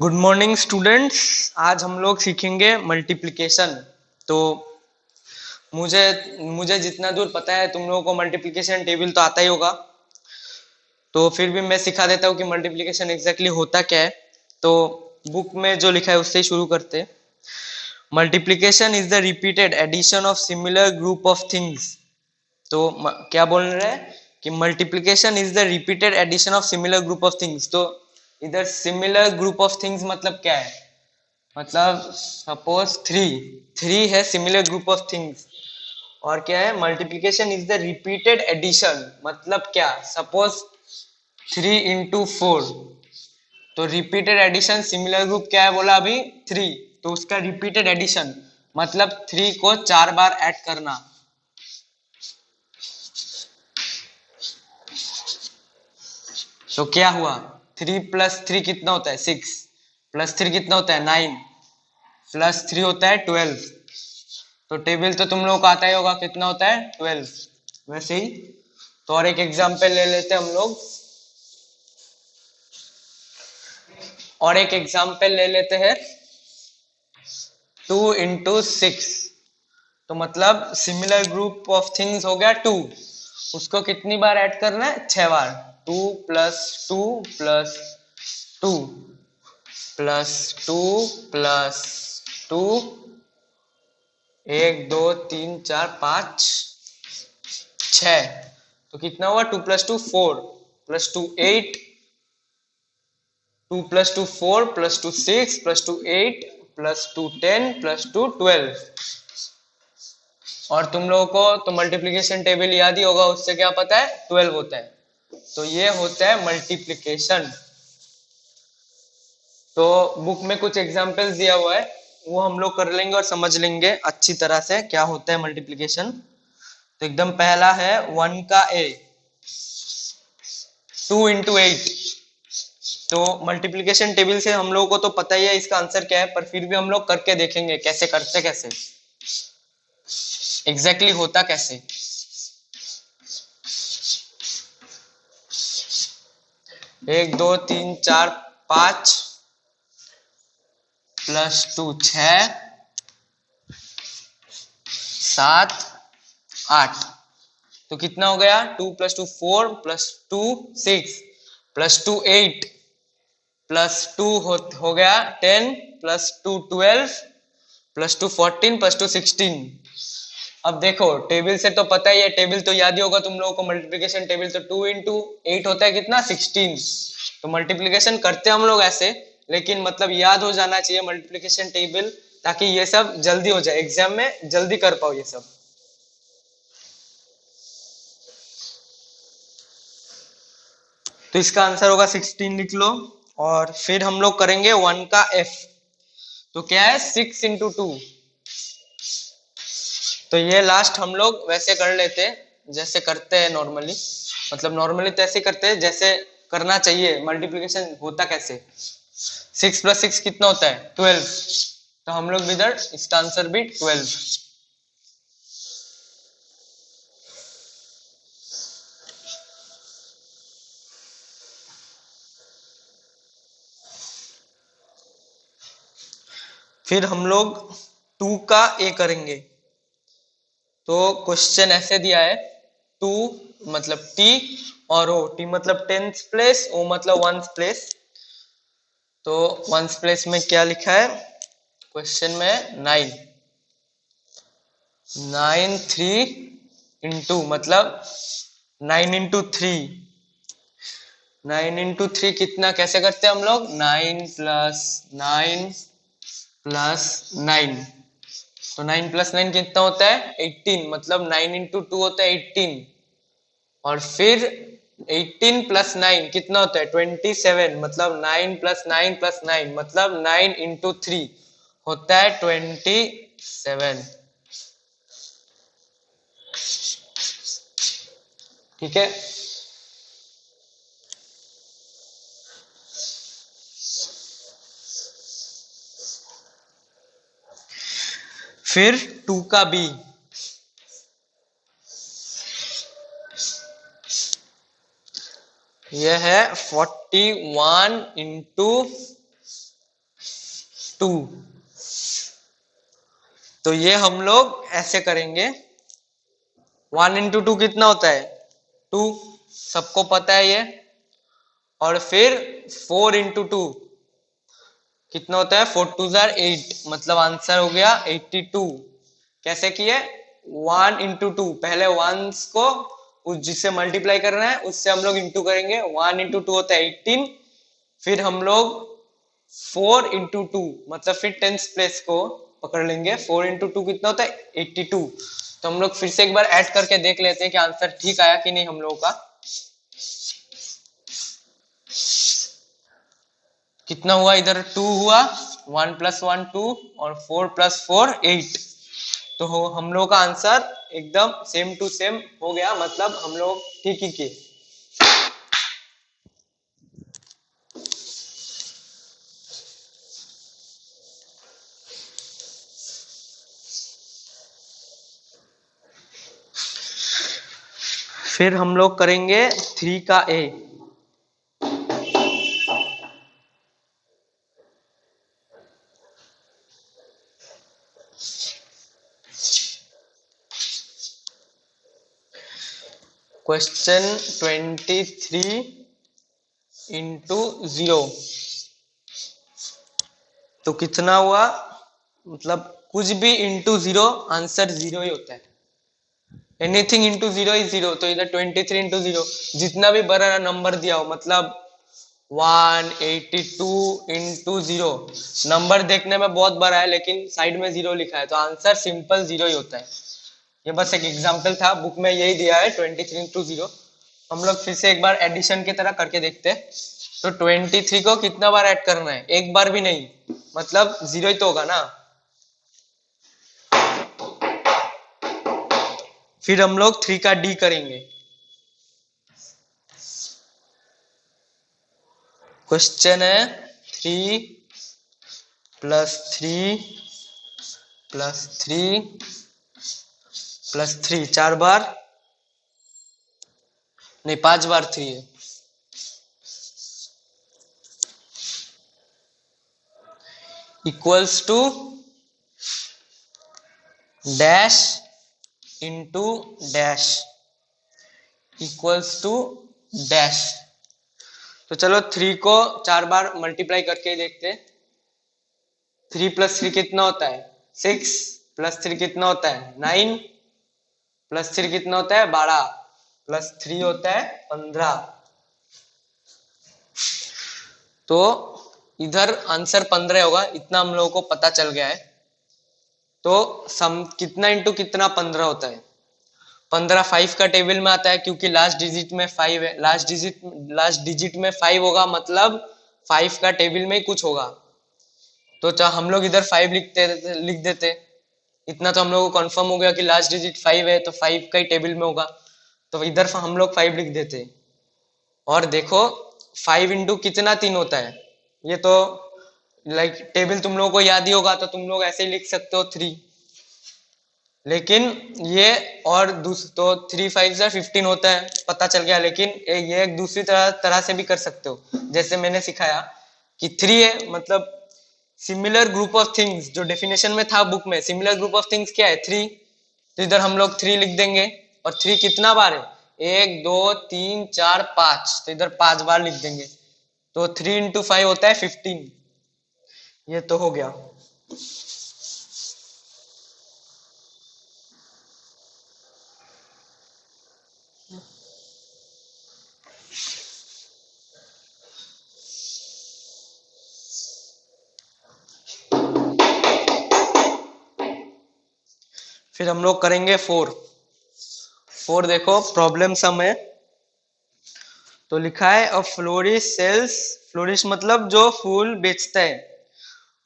Good morning students. आज हम लोग सीखेंगे मल्टीप्लिकेशन। तो मुझे मुझे जितना दूर पता है तुम लोगों को मल्टीप्लिकेशन टेबल तो आता ही होगा। तो फिर भी मैं सिखा देता हूँ कि मल्टीप्लिकेशन एग्जैक्टली होता क्या है। तो बुक में जो लिखा है उससे ही शुरू करते हैं। Multiplication is the repeated addition of similar group of things. तो क्या बोल रहे हैं कि multiplication is the repeated addition of similar group of things. तो इधर सिमिलर ग्रुप ऑफ थिंग्स मतलब क्या है, मतलब सपोज थ्री थ्री है सिमिलर ग्रुप ऑफ थिंग्स। और क्या है, multiplication is the repeated addition, मतलब क्या, सपोज 3 into 4। तो रिपीटेड एडिशन सिमिलर ग्रुप क्या है बोला अभी, थ्री। तो उसका रिपीटेड एडिशन मतलब थ्री को 4 बार ऐड करना। तो क्या हुआ, 3 + 3 कितना होता है 6, +3 कितना होता है 9, +3 होता है 12। तो टेबल तो तुम लोगों को आता ही होगा, कितना होता है 12। वैसे ही तो और एक एग्जांपल ले लेते हैं हम लोग, और एक एग्जांपल ले लेते हैं 2 into 6। तो मतलब सिमिलर ग्रुप ऑफ थिंग्स हो गया 2, उसको कितनी बार ऐड करना है, 6 बार। 2 + 2 + 2 +2 + 2, 1 2 3 4 5 6। तो कितना हुआ, 2 + 2 4 +2 8, 2 + 2 4 +2 6 +2 8 +2 10 +2 12। और तुम लोगों को तो मल्टीप्लिकेशन टेबल याद ही होगा, उससे क्या पता है 12 होता है। तो ये होता है मल्टीप्लिकेशन। तो बुक में कुछ एग्जांपल्स दिया हुआ है, वो हम लोग कर लेंगे और समझ लेंगे अच्छी तरह से क्या होता है मल्टीप्लिकेशन। तो एकदम पहला है 1 का ए, 2 into 8। तो मल्टीप्लिकेशन टेबल से हम लोगों को तो पता ही है इसका आंसर क्या है, पर फिर भी हम लोग करके देखेंगे कैसे करते, कैसे एग्जैक्टली होता कैसे। 1 2 3 4 5 +2 6 7 8। तो कितना हो गया, 2 + 2 4 +2 6 +2 8 +2 हो गया 10 +2 12 +2 14 +2 16। अब देखो टेबल से तो पता ही है, टेबल तो याद ही होगा तुम लोगों को, मल्टीप्लिकेशन टेबल तो 2 into 8 होता है कितना, 16। तो मल्टीप्लिकेशन करते हैं हम लोग ऐसे, लेकिन मतलब याद हो जाना चाहिए मल्टीप्लिकेशन टेबल, ताकि ये सब जल्दी हो जाए, एग्जाम में जल्दी कर पाओ ये सब। तो इसका आंसर होगा 16, लिख लो। और फिर हम लोग करेंगे 1 का एफ। तो क्या है, 6 into 2। तो ये लास्ट हम लोग वैसे कर लेते हैं जैसे करते हैं नॉर्मली, मतलब नॉर्मली तो ऐसे करते हैं जैसे करना चाहिए। मल्टीप्लिकेशन होता कैसे, 6 + 6 कितना होता है 12। तो हम लोग भी इधर इसका आंसर भी 12। फिर हम लोग 2 का ए करेंगे। तो क्वेश्चन ऐसे दिया है, 2 मतलब टी, और ओ, टी मतलब टेंथ प्लेस, ओ मतलब वंस प्लेस। तो वंस प्लेस में क्या लिखा है क्वेश्चन में, 9 9 3 into मतलब 9 into 3। 9 into 3 कितना, कैसे करते हैं हम लोग, 9 + 9 + 9। तो 9 + 9 कितना होता है 18, मतलब 9 into 2 होता है 18। और फिर 18 + 9 कितना होता है 27, मतलब 9 + 9 + 9 मतलब 9 into 3 होता है 27। ठीक है। फिर 2 का बी। यह है 41 into 2। तो ये हम लोग ऐसे करेंगे, 1 इंटू 2 कितना होता है 2, सबको पता है ये। और फिर 4 इंटू 2 कितना होता है 4 2 जार 8, मतलब आंसर हो गया 82। कैसे किए, 1 इंटू 2, पहले वंस को उस जिससे मल्टीप्लाई करना है उससे हम लोग इंटू करेंगे, 1 इंटू 2 होता है 18। फिर हम लोग 4 इंटू 2, मतलब फिर टेंथ प्लेस को पकड़ लेंगे, 4 इंटू 2 कितना होता है 82। तो हम लोग फिर से एक बार ऐड करके देख लेते हैं कि आंसर ठीक आया कि नहीं हम लोगों का। कितना हुआ, इधर 2 हुआ, 1 प्लस 1 2 और 4 प्लस 4 8। तो हम लोग का आंसर एकदम सेम टू सेम हो गया, मतलब हम लोग ठीक ही किए। फिर हम लोग करेंगे 3 का ए। Question 23 into 0। तो कितना हुआ, मतलब कुछ भी इंटू 0 आंसर 0 ही होता है। Anything into 0 is 0। तो इधर 23 इंटू 0, जितना भी बड़ा नंबर दिया हो, मतलब 182 इंटू 0, नंबर देखने में बहुत बड़ा है लेकिन साइड में 0 लिखा है, तो आंसर सिंपल 0 ही होता है। ये बस एक एग्जाम्पल था, बुक में यही दिया है 23 इंटू 0। हम लोग फिर से एक बार एडिशन की तरह करके देखते हैं। तो 23 को कितना बार ऐड करना है, एक बार भी नहीं, मतलब 0 ही तो होगा ना। फिर हम लोग 3 का डी करेंगे। क्वेश्चन है 3 प्लस 3 प्लस 3 प्लस 3, 4 बार नहीं 5 बार 3 है, equals to dash into dash equals to dash. तो चलो 3 को 4 बार मल्टीप्लाई करके देखते। 3 प्लस 3 कितना होता है 6, प्लस 3 कितना होता है 9, प्लस 3 कितना होता है 12, प्लस 3 होता है 15। तो इधर आंसर 15 होगा, इतना हम लोगों को पता चल गया है। तो सम कितना इंटू कितना 15 होता है, 15 5 का टेबल में आता है, क्योंकि लास्ट डिजिट में 5 है, लास्ट डिजिट में 5 होगा, मतलब 5 का टेबल में ही कुछ होगा। तो चाहे हम लोग इधर 5 लिख देते, इतना तो हम लोग को कंफर्म हो गया कि लास्ट डिजिट 5 है, तो 5 का ही टेबल में होगा, तो इधर हम लोग 5 लिख देते। और देखो 5 इंटू कितना 3 होता है, ये तो लाइक टेबल तुम लोगों को याद ही होगा, तो तुम लोग ऐसे ही लिख सकते हो 3। लेकिन ये और तो 3 5 से 15 होता है, पता चल गया। लेकिन ये एक दूसरी तरह से भी कर सकते हो, जैसे मैंने सिखाया कि 3 है, मतलब सिमिलर ग्रुप ऑफ थिंग्स, जो डेफिनेशन में था बुक में, सिमिलर ग्रुप ऑफ थिंग्स क्या है 3। तो इधर हम लोग 3 लिख देंगे। और 3 कितना बार है, 1 2 3 4 5, तो इधर 5 बार लिख देंगे। तो 3 इंटू 5 होता है 15। ये तो हो गया। फिर हम लोग करेंगे 4। देखो प्रॉब्लम सम है, तो लिखा है अ फ्लोरिस्ट सेल्स, फ्लोरिस्ट मतलब जो फूल बेचता है,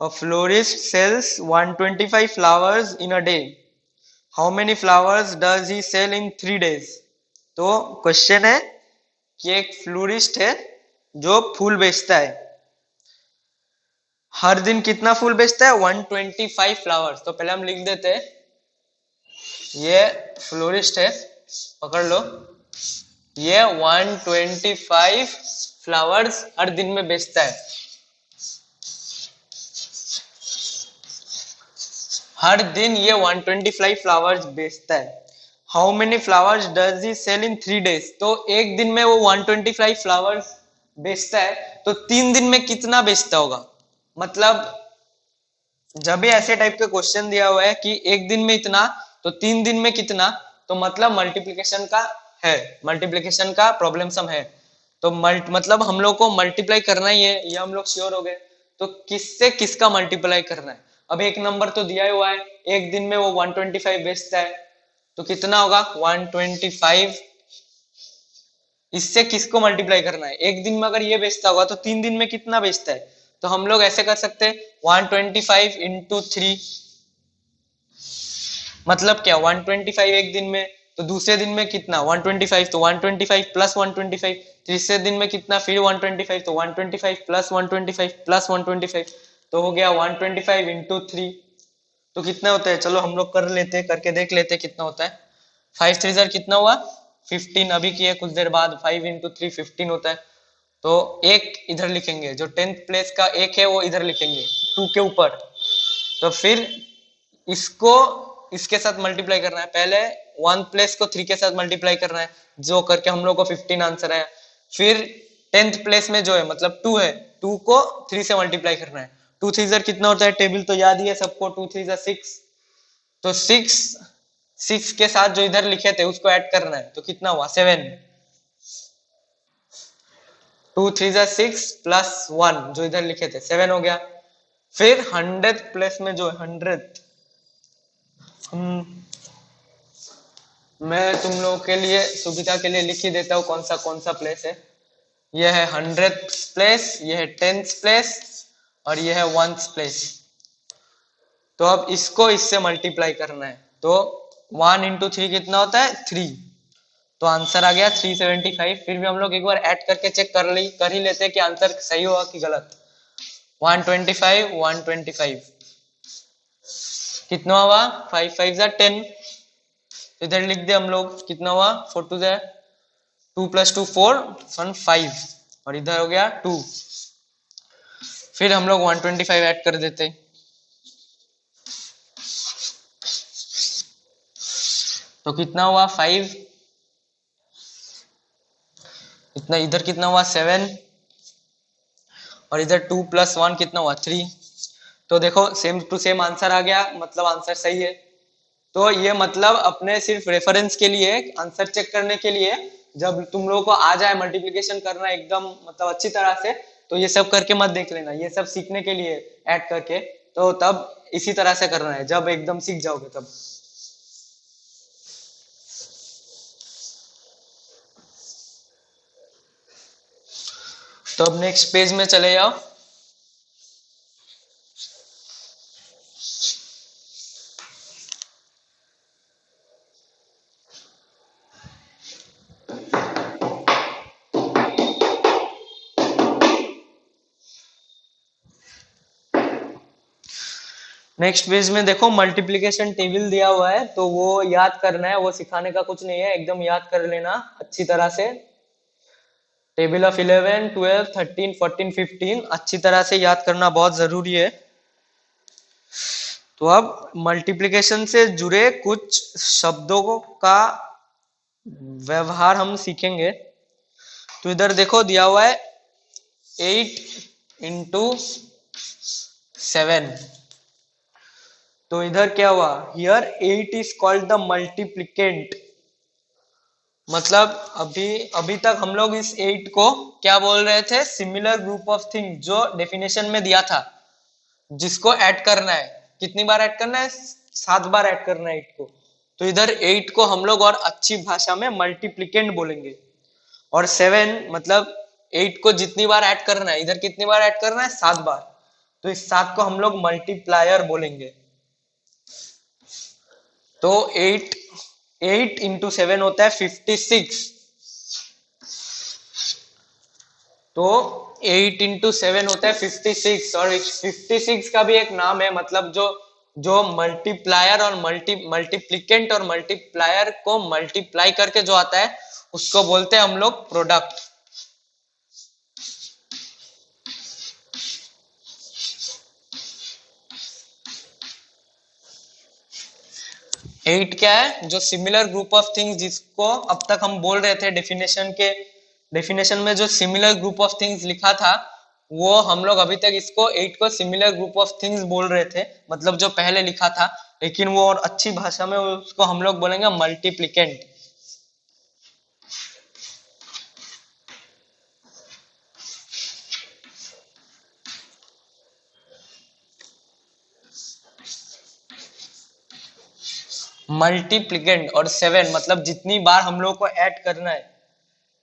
a florist sells 125 flowers in a day, how many flowers does he sell in 3 days। तो क्वेश्चन है कि एक फ्लोरिस्ट है जो फूल बेचता है, हर दिन कितना फूल बेचता है 125 फ्लावर्स। तो पहले हम लिख देते हैं, ये फ्लोरिस्ट है, पकड़ लो, ये 125 फ्लावर्स हर दिन में बेचता है। हर दिन ये 125 फ्लावर्स बेचता है। How many flowers does he sell in 3 days? तो एक दिन में वो 125 फ्लावर्स बेचता है, तो 3 दिन में कितना बेचता होगा? मतलब जब भी ऐसे टाइप के क्वेश्चन दिया हुआ है कि एक दिन में इतना, तो 3 दिन में कितना, तो मतलब मल्टीप्लिकेशन का है, मल्टीप्लिकेशन का प्रॉब्लम सम है। तो मतलब हम लोग को मल्टीप्लाई करना ही है, ये हम लोग श्योर हो गए। तो किससे किसका मल्टीप्लाई करना है? अब एक नंबर तो दिया हुआ है, एक दिन में वो 125 बेचता है, तो कितना होगा 125। इससे किसको मल्टीप्लाई करना है? एक दिन में अगर ये बेचता होगा तो 3 दिन में कितना बेचता है? तो हम लोग ऐसे कर सकते हैं 125 इंटू 3, मतलब क्या 125 एक दिन में, तो दूसरे दिन में कितना 125, तो 125 प्लस 125, तीसरे दिन में कितना फिर 125, तो 125 प्लस 125 प्लस 125, तो हो गया 125 इंटू 3। तो कितना होता है? चलो हम लोग कर लेते हैं, करके देख लेते हैं कितना होता है। 5 3 जार कितना हुआ 15, अभी किए कुछ देर बाद। 5 इंटू 3 15 होता है। तो एक इधर लिखेंगे, जो 10th प्लेस का एक है वो इधर लिखेंगे 2 के ऊपर। तो फिर इसको इसके साथ मल्टीप्लाई करना है, पहले 1 प्लेस को 3 के साथ मल्टीप्लाई करना है, जो करके हम लोग को 15 आंसर है। फिर 10th प्लेस में जो है मतलब 2 है, 2 को 3 से मल्टीप्लाई करना है। 2 3 जार कितना होता है? टेबल तो याद ही है सबको, 2 3 जार 6। तो 6 के साथ जो इधर लिखे थे उसको ऐड करना है, तो कितना हुआ 7। 2 3 जार 6 प्लस 1 जो इधर लिखे थे 7 हो गया। फिर 100th प्लेस में जो है 100th, मैं तुम लोगों के लिए सुविधा के लिए लिख ही देता हूँ कौन सा प्लेस है। यह है 100th प्लेस, यह है 10th प्लेस, और यह है 1st प्लेस। तो अब इसको इससे मल्टीप्लाई करना है, तो 1 इंटू 3 कितना होता है 3। तो आंसर आ गया 375। फिर भी हम लोग एक बार ऐड करके चेक कर ही लेते हैं कि आंसर सही होगा कि गलत। 125 125 कितना हुआ 5 5 जा 10। इधर लिख दे हम लोग, कितना हुआ 4 2 जा 2 प्लस 2 4 1 5, और इधर हो गया 2। फिर हम लोग 125 ऐड कर देते, तो कितना हुआ 5, इतना इधर कितना हुआ 7, और इधर 2 प्लस 1 कितना हुआ 3। तो देखो सेम टू सेम आंसर आ गया, मतलब आंसर सही है। तो ये मतलब अपने सिर्फ रेफरेंस के लिए, आंसर चेक करने के लिए, जब तुम लोगों को आ जाए मल्टीप्लिकेशन करना एकदम मतलब अच्छी तरह से, तो ये सब करके मत देख लेना, ये सब सीखने के लिए ऐड करके। तो तब इसी तरह से करना है, जब एकदम सीख जाओगे तब। तो अब नेक्स्ट पेज में चले जाओ। नेक्स्ट पेज में देखो मल्टीप्लिकेशन टेबल दिया हुआ है, तो वो याद करना है, वो सिखाने का कुछ नहीं है, एकदम याद कर लेना अच्छी तरह से। टेबल ऑफ 11 12 13 14 15 अच्छी तरह से याद करना बहुत जरूरी है। तो अब मल्टीप्लिकेशन से जुड़े कुछ शब्दों का व्यवहार हम सीखेंगे। तो इधर देखो दिया हुआ है 8 इंटू 7। तो इधर क्या हुआ, here 8 is called the multiplicand. मतलब अभी अभी तक हम लोग इस 8 को क्या बोल रहे थे? सिमिलर ग्रुप ऑफ थिंग, जो डेफिनेशन में दिया था, जिसको ऐड करना है। कितनी बार ऐड करना है? 7 बार ऐड करना है 8 को। तो इधर 8 को हम लोग और अच्छी भाषा में मल्टीप्लिकेंट बोलेंगे। और 7 मतलब 8 को जितनी बार ऐड करना है, इधर कितनी बार ऐड करना है? 7 बार। तो इस 7 को हम लोग मल्टीप्लायर बोलेंगे। तो 8 इंटू 7 होता है 56। तो 8 इंटू 7 होता है 56, और 56 का भी एक नाम है, मतलब जो जो मल्टीप्लायर और मल्टीप्लिकेंट और मल्टीप्लायर को मल्टीप्लाई करके जो आता है, उसको बोलते हैं हम लोग प्रोडक्ट। 8 क्या है, जो सिमिलर ग्रुप ऑफ थिंग्स, जिसको अब तक हम बोल रहे थे डेफिनेशन में जो सिमिलर ग्रुप ऑफ थिंग्स लिखा था, वो हम लोग अभी तक इसको 8 को सिमिलर ग्रुप ऑफ थिंग्स बोल रहे थे, मतलब जो पहले लिखा था, लेकिन वो और अच्छी भाषा में उसको हम लोग बोलेंगे मल्टीप्लिकेंट। मल्टीप्लिकेंट और 7 मतलब जितनी बार हम लोग को ऐड करना है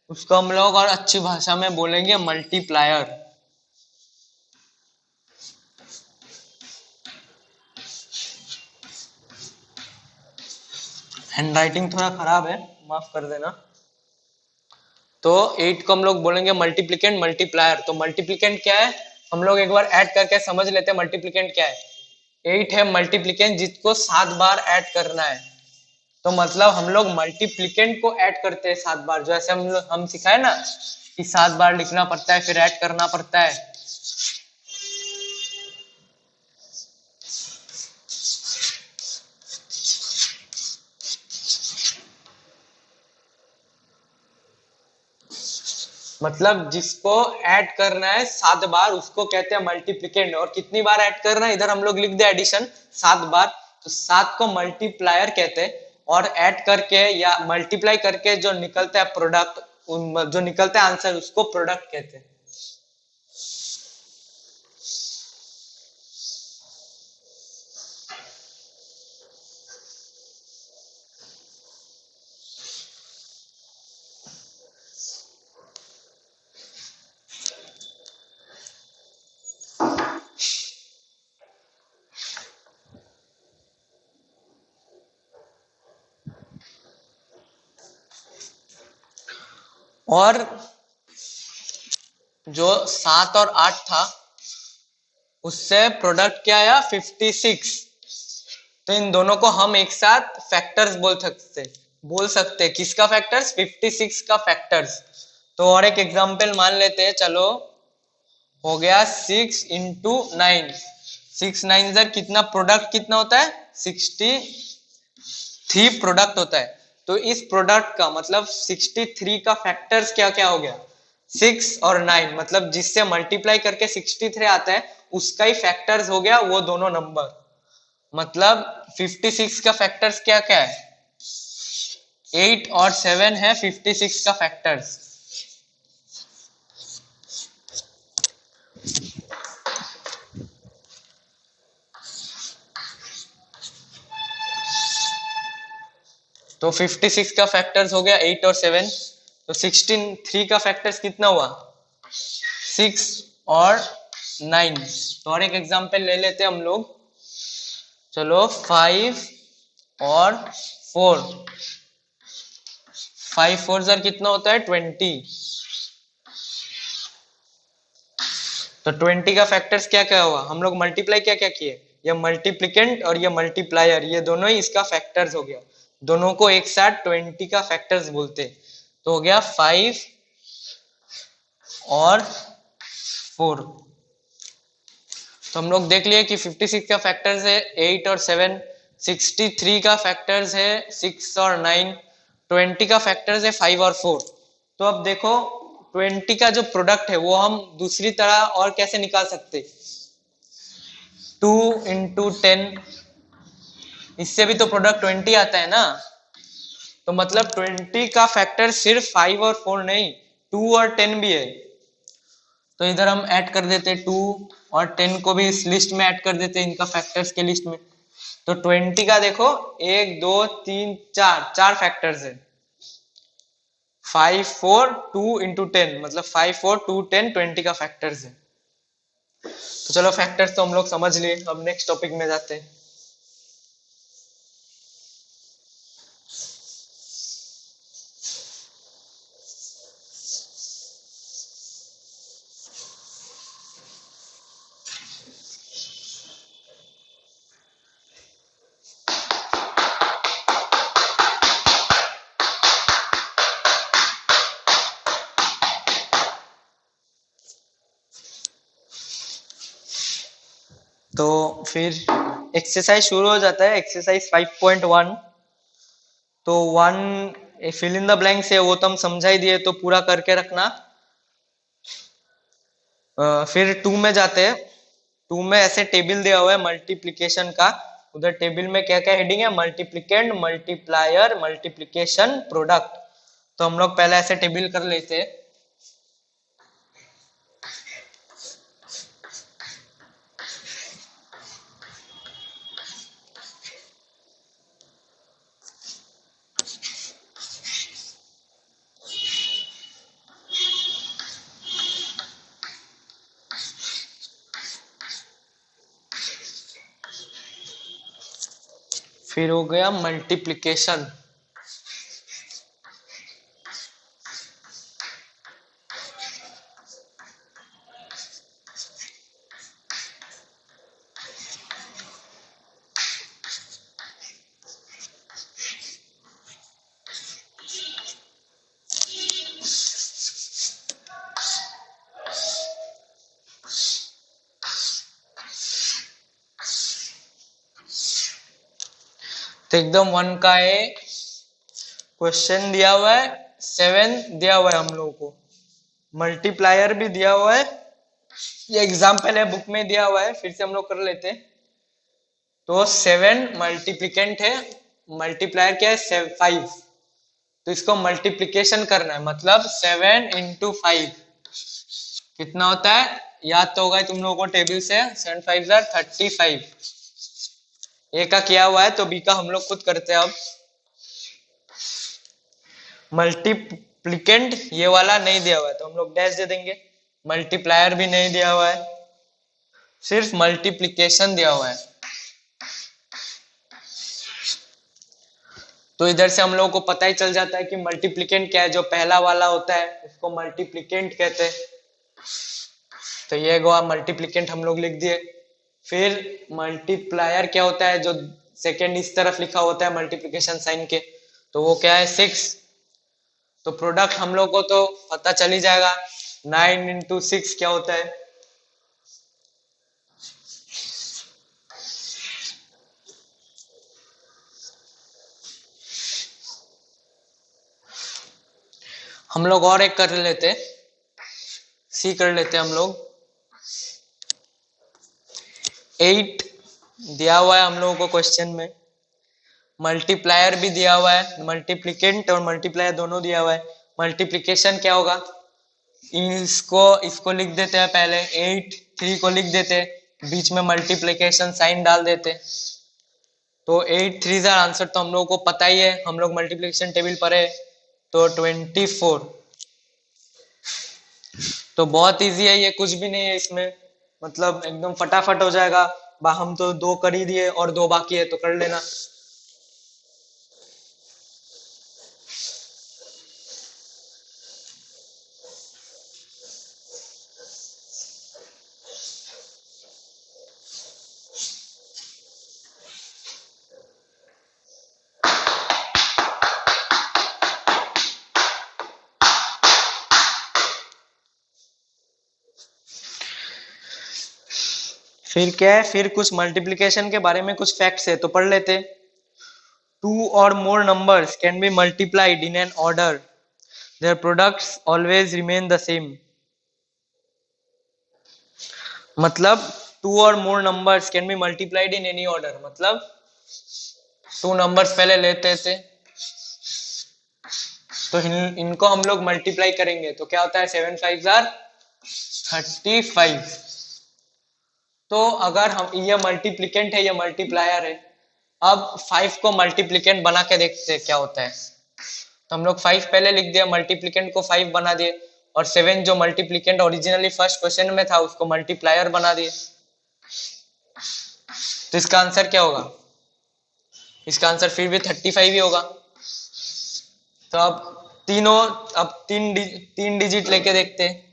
उसको हम लोग और अच्छी भाषा में बोलेंगे मल्टीप्लायर। हैंड राइटिंग थोड़ा खराब है, माफ कर देना। तो 8 को हम लोग बोलेंगे मल्टीप्लिकेंट मल्टीप्लायर। तो मल्टीप्लिकेंट क्या है, हम लोग एक बार ऐड करके समझ लेते हैं मल्टीप्लिकेंट क्या है। 8 है मल्टीप्लिकेंट जिसको 7 बार ऐड करना है। तो मतलब हम लोग मल्टीप्लिकेंट को ऐड करते हैं 7 बार, जो ऐसे हम सिखाए ना कि 7 बार लिखना पड़ता है फिर ऐड करना पड़ता है। मतलब जिसको ऐड करना है 7 बार उसको कहते हैं मल्टीप्लिकेंट। और कितनी बार ऐड करना है, इधर हम लोग लिख दे एडिशन 7 बार, तो 7 को मल्टीप्लायर कहते हैं। और ऐड करके या मल्टीप्लाई करके जो निकलता है प्रोडक्ट, जो निकलता है आंसर, उसको प्रोडक्ट कहते हैं। और जो 7 और 8 था उससे प्रोडक्ट क्या आया 56। तो इन दोनों को हम एक साथ फैक्टर्स बोल सकते किसका फैक्टर्स, 56 का फैक्टर्स। तो और एक एग्जांपल मान लेते हैं, चलो हो गया 6 इंटू 9। 6 9 जर कितना, प्रोडक्ट कितना होता है 63 प्रोडक्ट होता है। तो इस प्रोडक्ट का मतलब 63 का फैक्टर्स क्या क्या हो गया, 6 और 9, मतलब जिससे मल्टीप्लाई करके 63 आता है उसका ही फैक्टर्स हो गया वो दोनों नंबर। मतलब 56 का फैक्टर्स क्या क्या है, 8 और 7 है 56 का फैक्टर्स। तो 56 का फैक्टर्स हो गया 8 और 7। तो 63 का फैक्टर्स कितना हुआ, 6 और 9। तो और एक एग्जांपल ले लेते हैं हम लोग, चलो 5 और 4। 5 4 सर कितना होता है 20। तो 20 का फैक्टर्स क्या क्या हुआ, हम लोग मल्टीप्लाई क्या क्या किए, ये मल्टीप्लिकेंट और ये मल्टीप्लायर, ये दोनों ही इसका फैक्टर्स हो गया। दोनों को एक साथ 20 का फैक्टर्स बोलते। तो हो गया 5 और 4। तो हम लोग देख लिए कि 56 का फैक्टर्स है 8 और 7, 63 का फैक्टर्स है 6 और 9, 20 का फैक्टर्स है 5 और 4। तो अब देखो 20 का जो प्रोडक्ट है वो हम दूसरी तरह और कैसे निकाल सकते, 2 इंटू 10, इससे भी तो प्रोडक्ट 20 आता है ना। तो मतलब 20 का फैक्टर सिर्फ 5 और 4 नहीं, 2 और 10 भी है। तो इधर हम ऐड कर देते 2 और 10 को भी इस लिस्ट में ऐड कर देते इनका फैक्टर्स के लिस्ट में। तो 20 का देखो 1 2 3 4 चार फैक्टर्स है, 5 4 2 इंटू 10, मतलब 5 4 2 10 20 का फैक्टर्स है। तो चलो फैक्टर्स तो हम लोग समझ लिए, अब नेक्स्ट टॉपिक में जाते हैं। तो फिर एक्सरसाइज शुरू हो जाता है, एक्सरसाइज 5.1। तो one fill in the blanks है वो तो हम समझा ही दिए, तो पूरा करके रखना। फिर टू में जाते हैं। टू में ऐसे टेबल दिया हुआ है मल्टीप्लिकेशन का। उधर टेबल में क्या क्या हेडिंग है, मल्टीप्लिकेंड, मल्टीप्लायर, मल्टीप्लिकेशन, प्रोडक्ट। तो हम लोग पहले ऐसे टेबल कर लेते हैं। फिर हो गया मल्टीप्लिकेशन। तो एकदम वन का है, क्वेश्चन दिया हुआ है, सेवन दिया हुआ है हम लोगों को, मल्टीप्लायर भी दिया हुआ है, ये एग्जाम्पल है बुक में दिया हुआ है, फिर से हम लोग कर लेते हैं। तो सेवन मल्टीप्लिकेंट है, मल्टीप्लायर क्या है, फाइव। तो इसको मल्टीप्लिकेशन करना है, मतलब सेवन इंटू फाइव कितना होता है, याद तो होगा तुम लोगों को टेबल से, सेवन फाइव जार 35। ए का किया हुआ है तो बी का हम लोग खुद करते हैं अब। मल्टीप्लिकेंट ये वाला नहीं दिया हुआ है तो हम लोग डैश दे देंगे। मल्टीप्लायर भी नहीं दिया हुआ है, सिर्फ मल्टीप्लिकेशन दिया हुआ है। तो इधर से हम लोगों को पता ही चल जाता है कि मल्टीप्लिकेंट क्या है, जो पहला वाला होता है उसको मल्टीप्लिकेंट कहते हैं। तो ये गोवा मल्टीप्लिकेंट हम लोग लिख दिए। फिर मल्टीप्लायर क्या होता है, जो सेकेंड इस तरफ लिखा होता है मल्टीप्लिकेशन साइन के, तो वो क्या है, 6। तो प्रोडक्ट हम लोग को तो पता चल ही जाएगा, 9 इंटू 6 क्या होता है। हम लोग और एक कर लेते, सी कर लेते हम लोग। 8 दिया हुआ है हम लोगों को क्वेश्चन में, मल्टीप्लायर भी दिया हुआ है, मल्टीप्लिकेंट और मल्टीप्लायर दोनों दिया हुआ है। मल्टीप्लिकेशन क्या होगा, इसको लिख देते हैं पहले, 8 3 को लिख देते हैं, बीच में मल्टीप्लिकेशन साइन डाल देते। तो 8 3 जार आंसर तो हम लोगों को पता ही है, हम लोग मल्टीप्लिकेशन टेबल पर है, तो 24। तो बहुत इजी है ये, कुछ भी नहीं है इसमें, मतलब एकदम फटाफट हो जाएगा। हम तो दो कर ही दिए और दो बाकी है तो कर लेना। फिर क्या है, फिर कुछ मल्टीप्लिकेशन के बारे में कुछ फैक्ट्स है तो पढ़ लेते। टू और मोर numbers can be multiplied in an order, their products always remain the same. मतलब टू और मोर numbers can be multiplied in any order, मतलब टू नंबर्स पहले लेते थे तो इनको हम लोग मल्टीप्लाई करेंगे तो क्या होता है, 7 5 जार 35। तो अगर हम, ये मल्टीप्लिकेंट है ये मल्टीप्लायर है, अब 5 को मल्टीप्लिकेंट बना के देखते हैं क्या होता है। तो हम लोग 5 पहले लिख दिया, मल्टीप्लिकेंट को 5 बना दिए, और 7 जो मल्टीप्लिकेंट ओरिजिनली फर्स्ट क्वेश्चन में था उसको मल्टीप्लायर बना दिए। तो इसका आंसर क्या होगा, इसका आंसर फिर भी 35 ही होगा। तो अब तीन डिजिट लेके देखते हैं।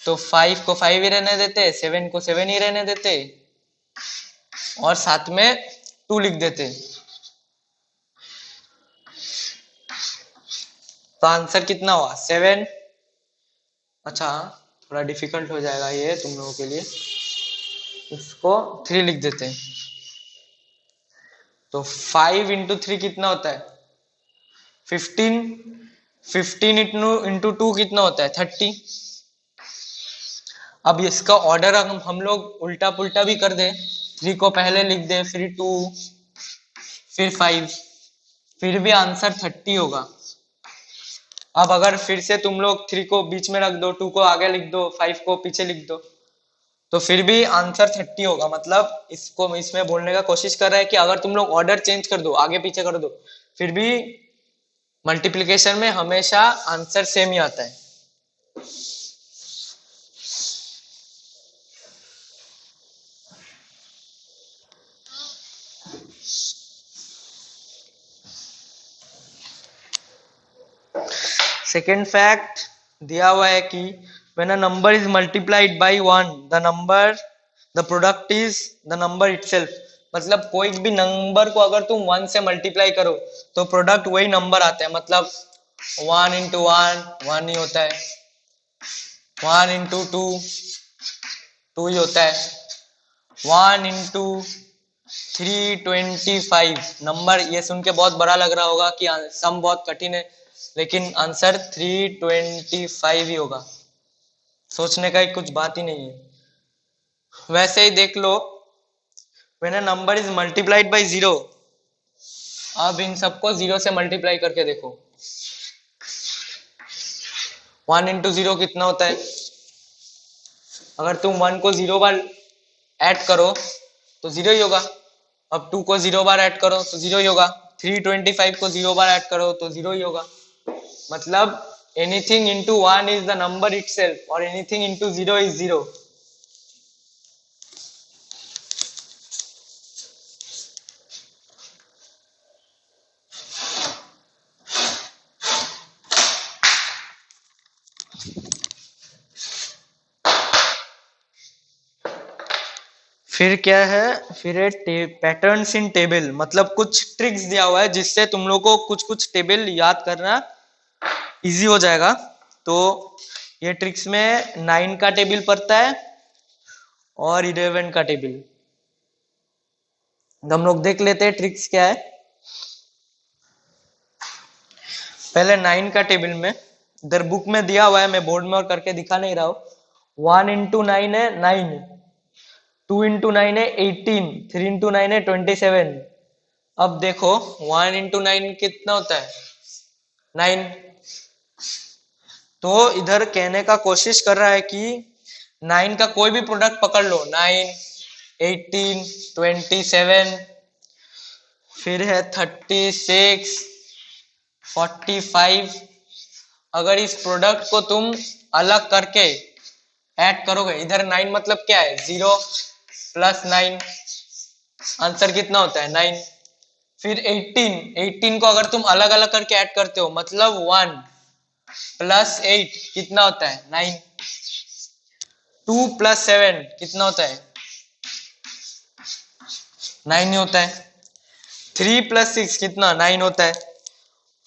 तो 5 को 5 ही रहने देते, 7 को 7 ही रहने देते, और साथ में 2 लिख देते। तो आंसर कितना हुआ, 7। अच्छा थोड़ा डिफिकल्ट हो जाएगा ये तुम लोगों के लिए, इसको 3 लिख देते हैं। तो 5 इंटू 3 कितना होता है, 15 15 इंटू टू कितना होता है 30। अब इसका ऑर्डर हम लोग उल्टा पुल्टा भी कर दे, 3 को पहले लिख दे, फिर 2, फिर 5, फिर भी आंसर 30 होगा। अब अगर फिर से तुम लोग 3 को बीच में रख दो, 2 को आगे लिख दो, 5 को पीछे लिख दो, तो फिर भी आंसर 30 होगा। मतलब इसको इसमें बोलने का कोशिश कर रहा है कि अगर तुम लोग ऑर्डर चेंज कर दो, आगे पीछे कर दो, फिर भी मल्टीप्लिकेशन में हमेशा आंसर सेम ही आता है। सेकेंड फैक्ट दिया हुआ है कि when a number is multiplied by 1 the product is the number itself। मतलब कोई भी नंबर को अगर तुम 1 से मल्टीप्लाई करो तो प्रोडक्ट वही नंबर आता है। मतलब 1 इंटू 1 ही होता है, 1 इंटू 2 ही होता है, 1 इंटू 325। नंबर ये सुन के बहुत बड़ा लग रहा होगा कि सम बहुत कठिन है, लेकिन आंसर 325 ही होगा। सोचने का कुछ बात ही नहीं है। वैसे ही देख लो, when a number is multiplied by 0, अब इन सबको 0 से मल्टीप्लाई करके देखो। 1 इंटू 0 कितना होता है? अगर तुम 1 को 0 बार ऐड करो तो 0 ही होगा। अब 2 को 0 बार ऐड करो तो 0 ही होगा। 325 को 0 बार ऐड करो तो 0 ही होगा। मतलब anything into 1 is the number itself और एनीथिंग इंटू 0 इज 0। फिर क्या है, फिर पैटर्न्स इन टेबल। मतलब कुछ ट्रिक्स दिया हुआ है जिससे तुम लोग को कुछ कुछ टेबल याद करना इजी हो जाएगा। तो ये ट्रिक्स में 9 का टेबल पड़ता है और 11 का टेबल। हम लोग देख लेते हैं ट्रिक्स क्या है। पहले 9 का टेबल में इधर बुक में दिया हुआ है, मैं बोर्ड में और करके दिखा नहीं रहा हूं। 1 इंटू 9 है 9, 2 इंटू 9 है 18, 3 इंटू 9 है 27। अब देखो 1 इंटू 9 कितना होता है 9। तो इधर कहने का कोशिश कर रहा है कि 9 का कोई भी प्रोडक्ट पकड़ लो, 9, 18, 27, फिर है 36, 45। अगर इस प्रोडक्ट को तुम अलग करके ऐड करोगे, इधर 9 मतलब क्या है 0 प्लस 9, आंसर कितना होता है 9। फिर 18 को अगर तुम अलग अलग करके ऐड करते हो मतलब 1 प्लस 8 कितना होता है 9। 2 प्लस 7 कितना होता है 9 ही होता है। 3 प्लस 6 कितना 9 होता है।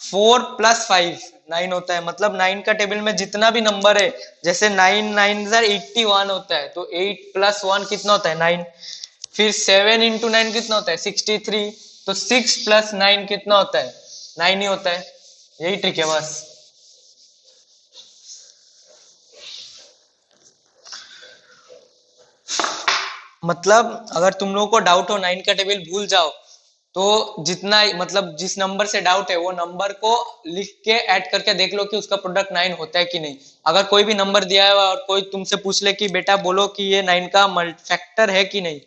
4 प्लस 5 9 होता है। मतलब 9 का टेबल में जितना भी नंबर है, जैसे 9 9 81 होता है, तो 8 प्लस 1 कितना होता है 9। फिर 7 इंटू 9 कितना होता है 63, तो 6 प्लस 9 कितना होता है 9 ही होता है। यही ट्रिक है बस। मतलब अगर तुम लोगों को डाउट हो 9 का टेबल भूल जाओ, तो जितना मतलब जिस नंबर से डाउट है वो नंबर को लिख के ऐड करके देख लो कि उसका प्रोडक्ट 9 होता है कि नहीं। अगर कोई भी नंबर दिया है और कोई तुमसे पूछ ले कि बेटा बोलो कि ये 9 का फैक्टर है कि नहीं,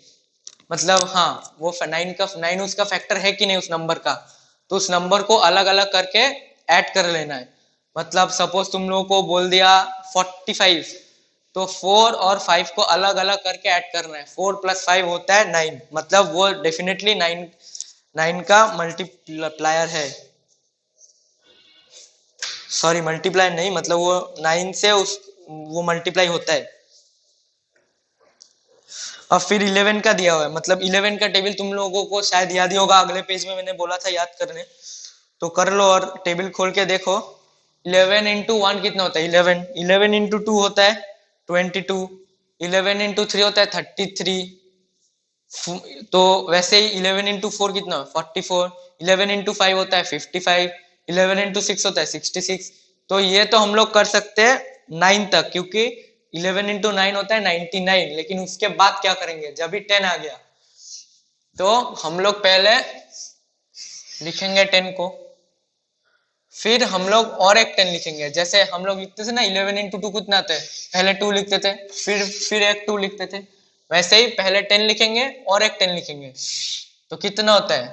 मतलब हाँ वो 9 उसका फैक्टर है कि नहीं उस नंबर का, तो उस नंबर को अलग अलग करके ऐड कर लेना है। मतलब सपोज तुम लोगों को बोल दिया 45, तो 4 और 5 को अलग अलग करके ऐड करना है। 4 प्लस 5 होता है 9, मतलब वो डेफिनेटली 9 का मल्टीप्लायर है। सॉरी मल्टीप्लायर नहीं, मतलब वो 9 से वो मल्टीप्लाई होता है। अब फिर 11 का दिया हुआ है। मतलब 11 का टेबल तुम लोगों को शायद याद ही होगा, अगले पेज में मैंने बोला था याद करने, तो कर लो और टेबल खोल के देखो। 11 इंटू 1 कितना होता है 11। 11 इंटू 2 होता है 22। 11 इंटू 3 होता है 33। तो वैसे ही 11 इंटू 4 कितना 44। 11 इंटू 5 होता है 55। 11 इंटू 6 होता है 66। तो ये तो हम लोग कर सकते हैं 9 तक, क्योंकि 11 इंटू 9 होता है 99। लेकिन उसके बाद क्या करेंगे, जब भी 10 आ गया तो हम लोग पहले लिखेंगे 10 को, फिर हम लोग और एक 10 लिखेंगे। जैसे हम लोग लिखते थे ना 11 इंटू 2 कितना आता है, पहले 2 लिखते थे, फिर एक 2 लिखते थे। वैसे ही पहले 10 लिखेंगे और एक 10 लिखेंगे, तो कितना होता है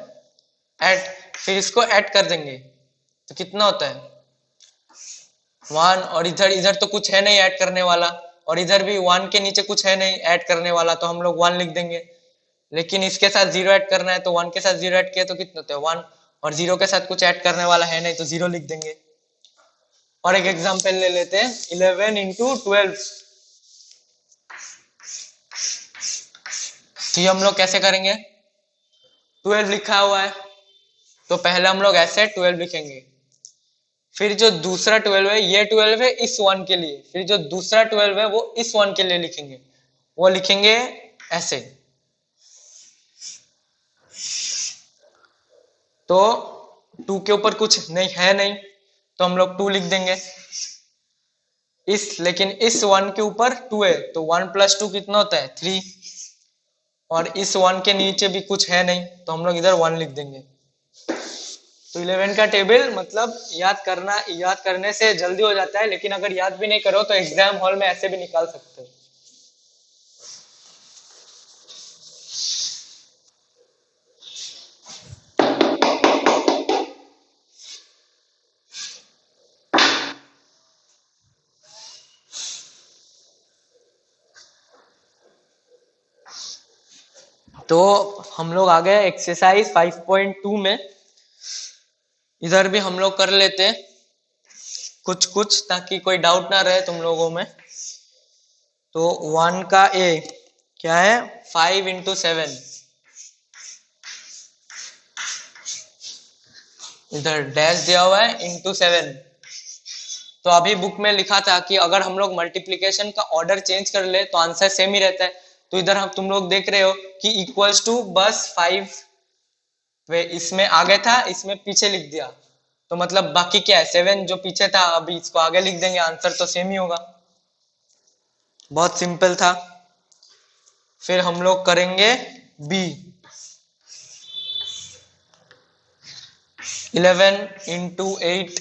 ऐड, फिर इसको ऐड कर देंगे तो कितना होता है 1। और इधर इधर तो कुछ है नहीं ऐड करने वाला, और इधर भी 1 के नीचे कुछ है नहीं ऐड करने वाला, तो हम लोग 1 लिख देंगे। लेकिन इसके साथ 0 ऐड करना है, तो 1 के साथ 0 ऐड किया तो कितना होता है 1, और 0 के साथ कुछ ऐड करने वाला है नहीं तो 0 लिख देंगे। और एक एग्जांपल ले लेते हैं 11 इंटू 12। तो ये हम लोग कैसे करेंगे, 12 लिखा हुआ है तो पहले हम लोग ऐसे 12 लिखेंगे, फिर जो दूसरा 12 है ये 12 है इस 1 के लिए, फिर जो दूसरा 12 है वो इस 1 के लिए लिखेंगे, वो लिखेंगे ऐसे। तो 2 के ऊपर कुछ नहीं है नहीं तो हम लोग 2 लिख देंगे लेकिन इस 1 के ऊपर 2 है तो 1 प्लस 2 कितना होता है 3, और इस 1 के नीचे भी कुछ है नहीं तो हम लोग इधर 1 लिख देंगे। तो 11 का टेबल मतलब याद करने से जल्दी हो जाता है, लेकिन अगर याद भी नहीं करो तो एग्जाम हॉल में ऐसे भी निकाल सकते हो। तो हम लोग आ गए एक्सरसाइज 5.2 में। इधर भी हम लोग कर लेते हैं कुछ कुछ, ताकि कोई डाउट ना रहे तुम लोगों में। तो 1 का ए क्या है, 5 इंटू 7, इधर डैश दिया हुआ है इंटू 7। तो अभी बुक में लिखा था कि अगर हम लोग मल्टीप्लीकेशन का ऑर्डर चेंज कर ले तो आंसर सेम ही रहता है। तो इधर हम तुम लोग देख रहे हो कि इक्वल्स टू बस 5 वे इसमें आगे था इसमें पीछे लिख दिया, तो मतलब बाकी क्या है 7 जो पीछे था अभी इसको आगे लिख देंगे, आंसर तो सेम ही होगा। बहुत सिंपल था। फिर हम लोग करेंगे B, 11 into 8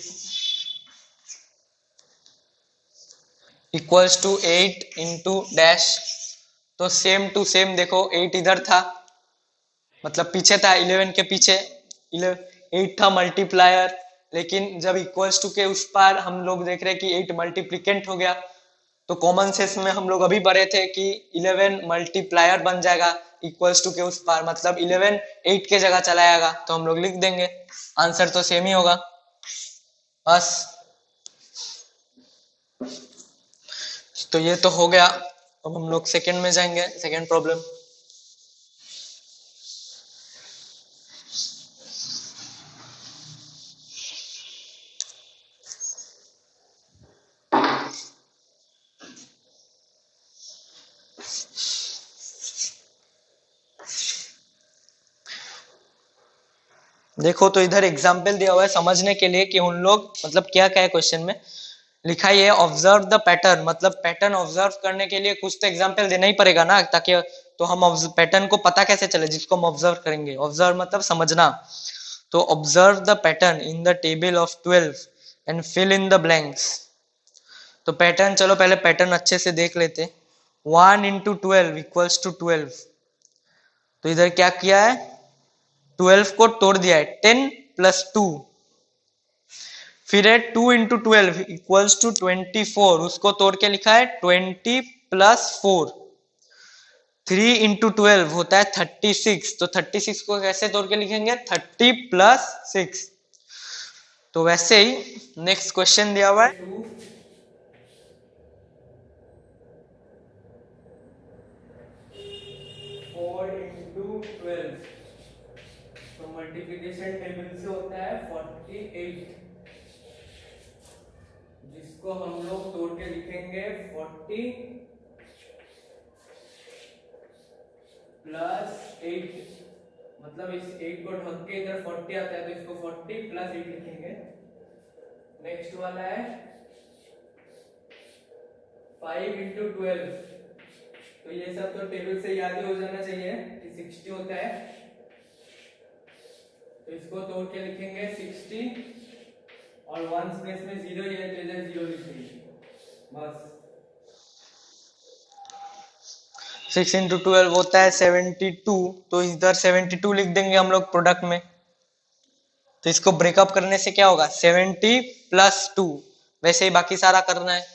equals to 8 into dash. तो सेम टू सेम देखो 8 इधर था मतलब पीछे था 11 के पीछे, 8 था मल्टीप्लायर, लेकिन जब इक्वल्स टू के उस पार हम लोग देख रहे हैं कि 8 मल्टीप्लिकेंट हो गया। तो कॉमन सेंस में हम लोग अभी पढ़े थे कि 11 मल्टीप्लायर बन जाएगा इक्वल्स टू के उस पार, मतलब 11 8 के जगह चला जाएगा तो हम लोग लिख देंगे, आंसर तो सेम ही होगा बस। तो ये तो हो गया। अब हम लोग सेकंड में जाएंगे, सेकंड प्रॉब्लम। देखो तो इधर एग्जाम्पल दिया हुआ है समझने के लिए कि उन लोग मतलब क्या क्या है क्वेश्चन में लिखा ही है। ऑब्जर्व द पैटर्न, मतलब पैटर्न ऑब्जर्व करने के लिए कुछ तो एग्जाम्पल देना ही पड़ेगा ना, ताकि तो हम पैटर्न को पता कैसे चले जिसको हम ऑब्जर्व करेंगे। ऑब्जर्व मतलब समझना। तो observe the pattern in the table of 12 and fill in the blanks. तो पैटर्न, चलो पहले पैटर्न अच्छे से देख लेते। 1 इंटू 12 इक्वल्स टू 12। तो इधर क्या किया है, 12 को तोड़ दिया है 10 प्लस 2। फिर है 2 इंटू 12 इक्वल्स टू 24, उसको तोड़ के लिखा है 20 प्लस 4। 3 इंटू 12 होता है 36, तो 36 को कैसे तोड़ के लिखेंगे 30 प्लस 6। तो वैसे ही नेक्स्ट क्वेश्चन दिया हुआ है 4 इंटू 12, तो मल्टीप्लिकेशन टेबल से होता है 48, जिसको हम लोग तोड़ के लिखेंगे 40 प्लस 8। मतलब इस 8 को ढक के इधर 40 आता है तो इसको 40 प्लस 8 लिखेंगे। नेक्स्ट वाला है 5 into 12। तो ये सब तो टेबल से याद ही हो जाना चाहिए कि 60 होता है। तो इसको तोड़ के लिखेंगे 60 और वंस प्लेस में 0 ही है तो इधर 0 लिख देंगे बस। 6 into 12 होता है 72, तो इधर 72 लिख देंगे हम लोग प्रोडक्ट में। तो इसको ब्रेकअप करने से क्या होगा 70 + 2, वैसे ही बाकी सारा करना है।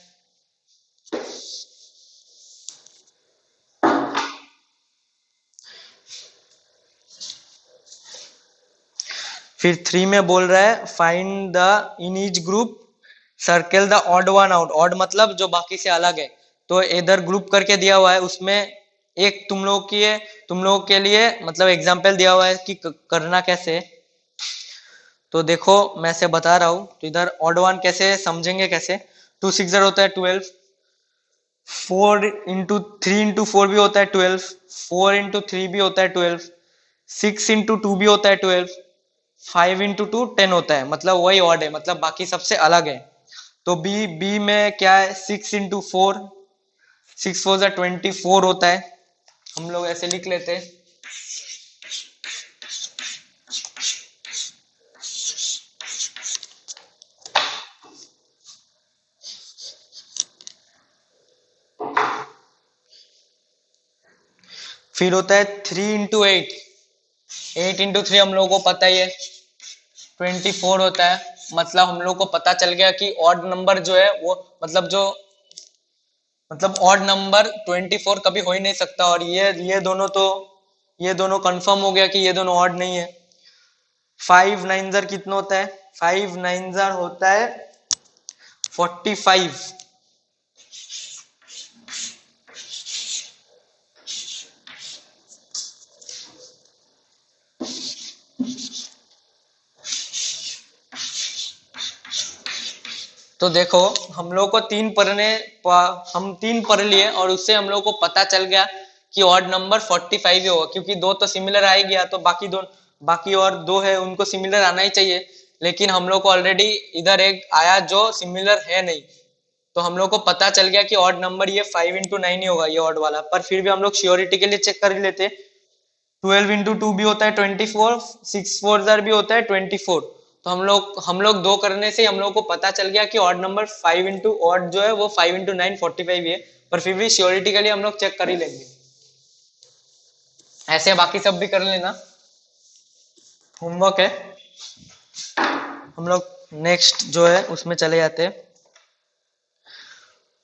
फिर 3 में बोल रहा है find the in each group circle the odd one out. Odd मतलब जो बाकी से अलग है, तो इधर ग्रुप करके दिया हुआ है, उसमें एक तुम लोग के लिए मतलब एग्जाम्पल दिया हुआ है कि करना कैसे। तो देखो मैं से बता रहा हूं, तो इधर ऑड वन कैसे समझेंगे कैसे। 2 6 होता है 12, 3 into 4 भी होता है 12, 4 into 3 भी होता है 12, 6 into 2 भी होता है 12, 5 into 2 10 होता है, मतलब वही ऑड है, मतलब बाकी सबसे अलग है। तो बी में क्या है 6 into 4, 6 4 24 होता है, हम लोग ऐसे लिख लेते हैं। फिर होता है 3 into 8, 8 into 3 हम लोगों को पता ही है 24 होता है। मतलब हम लोग को पता चल गया कि ऑड नंबर जो है वो मतलब ऑड नंबर 24 कभी हो ही नहीं सकता। और ये दोनों कंफर्म हो गया कि ये दोनों ऑड नहीं है। 5 9 कितना होता है 5 9 होता है 45। तो देखो हम लोग को हम 3 पढ़ लिए और उससे हम लोग को पता चल गया कि ऑड नंबर 45 ही होगा, क्योंकि दो तो सिमिलर आ ही गया, तो बाकी और दो है उनको सिमिलर आना ही चाहिए। लेकिन हम लोग को ऑलरेडी इधर एक आया जो सिमिलर है नहीं, तो हम लोग को पता चल गया कि ऑड नंबर ये 5 into 9 ही होगा, ये ऑड वाला। पर फिर भी हम लोग श्योरिटी के लिए चेक कर ही लेते। 12 into 2 भी होता है 24, 6 4 भी होता है 24। तो हम लोग दो करने से हम लोग को पता चल गया कि ऑड नंबर 5 into ऑड जो है वो 5 into 9 45 ही है। पर फिर भी श्योरिटी के लिए हम लोग चेक कर ही लेंगे। ऐसे बाकी सब भी कर लेना, होमवर्क है। हम लोग नेक्स्ट जो है उसमें चले जाते हैं।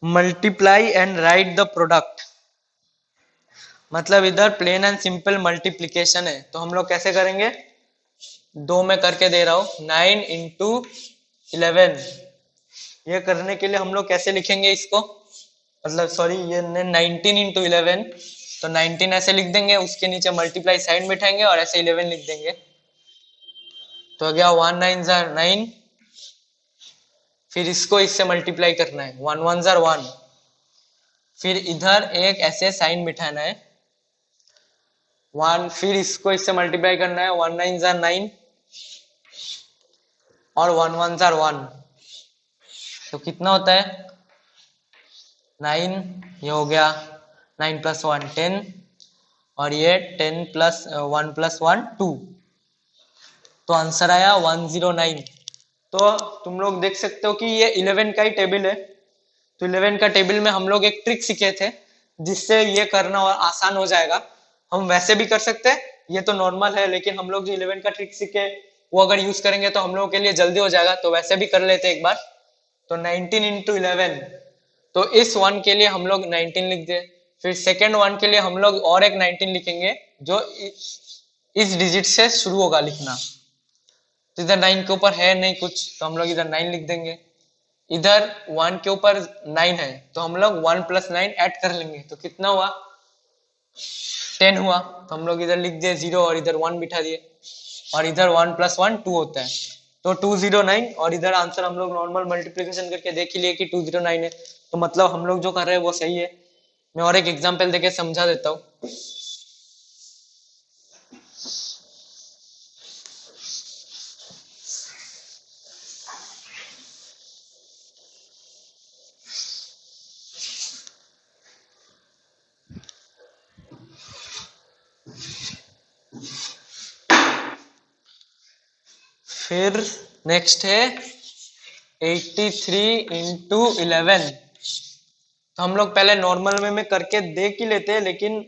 Multiply and right the product. मतलब इधर प्लेन एंड सिंपल मल्टीप्लीकेशन है, तो हम लोग कैसे करेंगे, दो में करके दे रहा हूं 9 into 11। ये करने के लिए हम लोग कैसे लिखेंगे इसको, मतलब सॉरी ये 19 into 11। तो 19 ऐसे लिख देंगे, उसके नीचे मल्टीप्लाई साइन बिठाएंगे और ऐसे 11 लिख देंगे। तो आ गया 1 9 9। फिर इसको इससे मल्टीप्लाई करना है 1 1 1। फिर इधर एक ऐसे साइन बिठाना है 1। फिर इसको इससे मल्टीप्लाई करना है 1 9 9 और 1 1 1। तो कितना होता है 9, ये हो गया 9 + 1 10, और ये 10 + 1 + 1 2। तो आंसर आया 109। तो तुम लोग देख सकते हो कि ये 11 का ही टेबल है। तो 11 का टेबल में हम लोग एक ट्रिक सीखे थे जिससे ये करना और आसान हो जाएगा। हम वैसे भी कर सकते हैं, ये तो नॉर्मल है, लेकिन हम लोग जो 11 का ट्रिक सीखे वो अगर यूज करेंगे तो हम लोगों के लिए जल्दी हो जाएगा। तो वैसे भी कर लेते एक बार। तो 19 into 11, तो इस वन के लिए हम लोग 19 लिख दे। फिर सेकेंड वन के लिए हम लोग और एक 19 लिखेंगे जो इस डिजिट से शुरू होगा लिखना। तो इधर 9 के ऊपर है नहीं कुछ, तो हम लोग इधर 9 लिख देंगे। इधर 1 के ऊपर 9 है, तो हम लोग 1 + 9 ऐड कर लेंगे। तो कितना हुआ 10 हुआ। तो हम लोग इधर लिख दिए 0 और इधर 1 बिठा दिए। और इधर 1 + 1 2 होता है, तो 209। और इधर आंसर हम लोग नॉर्मल मल्टीप्लिकेशन करके देख ही लिए कि 209 है। तो मतलब हम लोग जो कर रहे हैं वो सही है। मैं और एक एग्जांपल देके समझा देता हूँ। फिर नेक्स्ट है 83 इंटू 11। तो हम लोग पहले नॉर्मल वे में करके देख ही लेते हैं, लेकिन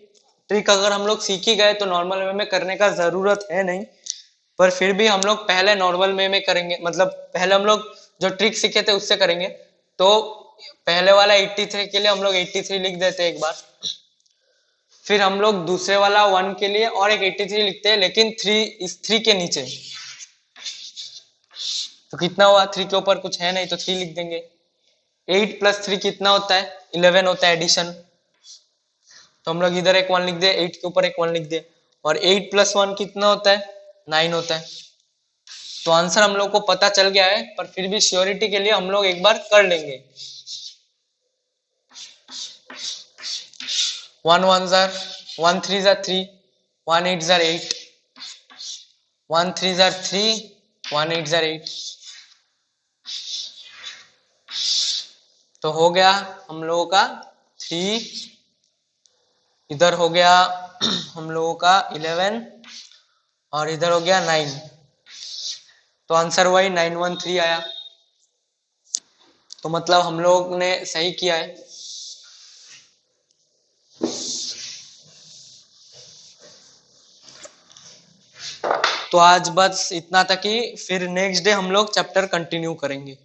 ट्रिक अगर हम लोग सीख ही गए तो नॉर्मल वे में करने का जरूरत है नहीं। पर फिर भी हम लोग पहले नॉर्मल वे में करेंगे, मतलब पहले हम लोग जो ट्रिक सीखे थे उससे करेंगे। तो पहले वाला 83 के लिए हम लोग 83 लिख देते हैं एक बार। फिर हम लोग दूसरे वाला 1 के लिए और एक 83 लिखते हैं, लेकिन 3 इस 3 के नीचे। तो कितना हुआ, 3 के ऊपर कुछ है नहीं तो 3 लिख देंगे। 8 प्लस 3 कितना होता है, 11 होता है एडिशन। तो हम लोग इधर एक 1 लिख दे, 8 के ऊपर एक 1 लिख दे। और 8 प्लस 1 कितना होता है, 9 होता है। तो आंसर हम लोग को पता चल गया है, पर फिर भी श्योरिटी के लिए हम लोग एक बार कर लेंगे। 1 1 jar 1 3 jar 3, 1 8 jar 8, 1 3 jar 3, 1 8 jar 8। तो हो गया हम लोगों का 3, इधर हो गया हम लोगों का 11, और इधर हो गया 9। तो आंसर वही 913 आया। तो मतलब हम लोग ने सही किया है। तो आज बस इतना तक ही, फिर नेक्स्ट डे हम लोग चैप्टर कंटिन्यू करेंगे।